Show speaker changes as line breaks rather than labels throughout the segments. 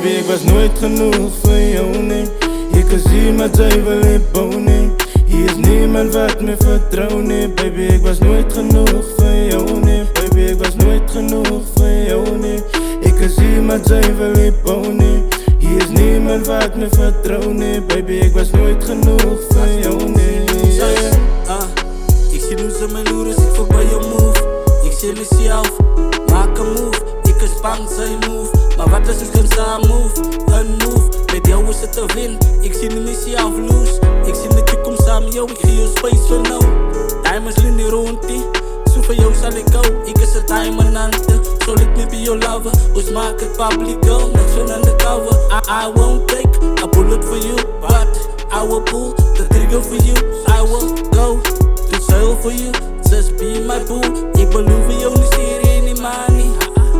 Baby, ik was nooit genoeg voor jou, nee. Je kan zien maar zij wil ik bonen. Hier is niemand wat me vertrouwt, nee. Baby, ik was nooit genoeg voor jou, nee. Baby, ik was nooit genoeg voor jou, nee. Ik kan zien maar zij wil ik bonen. Hier is niemand wat me vertrouwt, nee. Baby, ik was nooit genoeg voor jou, nee.
Ik zie hoe ze me loeren, ik voel bij je move. Ik zie mezelf, maak een move. Ik is bang, zij move. Maar wat als ik een samen move? Een move, met jou is het een win. Ik zie niet mezelf loose. Ik zie de toekomst samen, yo. Ik geef je space voor nou. Diamonds in rond die. Zo voor jou zal ik go. Ik is een diamond ante. Zo let me be your lover. Ons maak het public go. Net zo aan de cover. I won't take a bullet for you, but I will pull the trigger for you. I will go to sail for you. Just be my boo. Ik beloof jou niet serie niet money.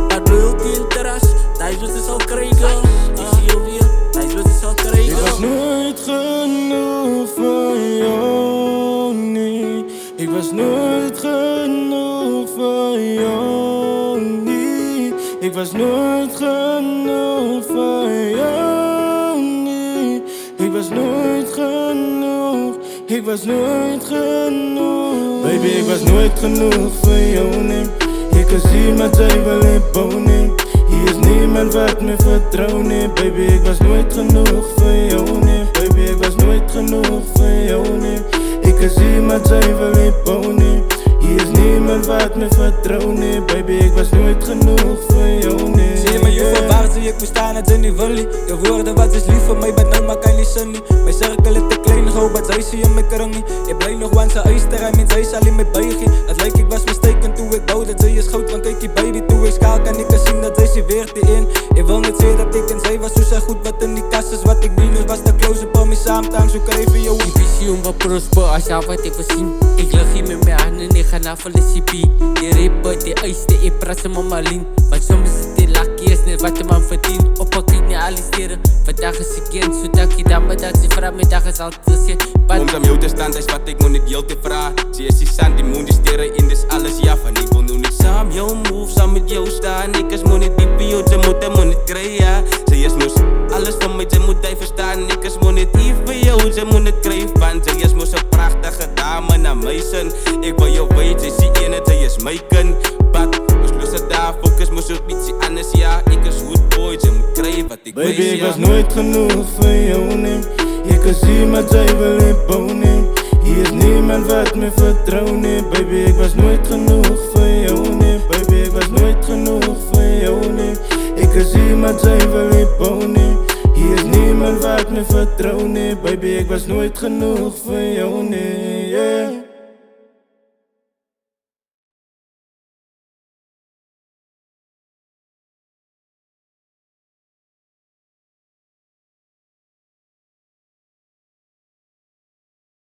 Maar loyalty in terras. Thuis is al krijgen. Ik zie jou weer. Thuis is al krijgen.
Ik was nooit genoeg voor jou, nee. Ik was nooit genoeg voor jou, nee. Ik was nooit genoeg voor jou, nee. Ik was nooit genoeg. Ik was nooit genoeg. Baby, ik was nooit genoeg voor jou, nee. Je kan zien maar zij wil ik bonen. Hier is niemand wat me vertrouwt, nee. Baby, ik was nooit genoeg voor jou, nee. Baby, ik was nooit genoeg voor jou, nee. Ik kan zien maar zij wil ik bonen. Hier is niemand wat me vertrouwt, nee. Baby, ik was nooit genoeg voor jou, nee.
Zie je me juffrouw, waar zie ik me staan uit in die willy. Je woorden wat is lief voor mij, maar nou maak ik niet sunny. Mijn cirkel is te klein, gauw, wat zij zie je me krangie. Je blijft nog wansa uister en met zij zal in mijn buigie. Het lijkt ik was mistaken toen ik bouwde, zij is goed, want kijk die baby toe ik schaal kan ik zien dat zij zie weer te in. Ik wil niet zeggen dat ik en zij was, zo zei goed wat in die kast is. Wat ik minus was de close-up om me samen te zo krijgen jou.
Die visioen van prosper, als jou wat ik wil zien. Ik lig hier met mijn handen en ik ga naar Felicity. Die rippen, die uisten, ik praat ze met Malin. Want soms is het die lucky, is net wat de man verdient. Op ik niet aliseren, vandaag is ik kind. Zo dank je dan, maar dat ze vraagt, middag is altijd gezien.
Om aan jou te staan, dat is wat ik moet niet heel te vragen. Zie je die sand, die moon, die sterren in, dus alles ja van. Ik wil nu niet samen jou move, samen met jou staan. Ik is moet niet diep in jou, ze moet niet krijgen. Ze is moes, alles van mij, ze moet hij verstaan. Ik is moet niet diep in jou, ze moet het krijgen van. Ze is moes een prachtige dame naar mij zin. Ik wil jou weten, ze zie in het, ze is mijn kind. But, dus los het daar, focus moes op iets anders, ja. Ik is goed boy, ze moet krijgen wat ik
Baby,
weet,
ik
ja.
was nooit genoeg voor jou, nee. Je kan zien maar zij wil ik bonen. Hier is niemand wat me vertrouwt, nee. Baby, ik was nooit genoeg voor jou, nee. Baby, ik was nooit genoeg voor jou, nee. Ik kan zien maar zij wil ik bonen. Hier is niemand wat me vertrouwt, nee. Baby, ik was nooit genoeg voor jou, nee, yeah.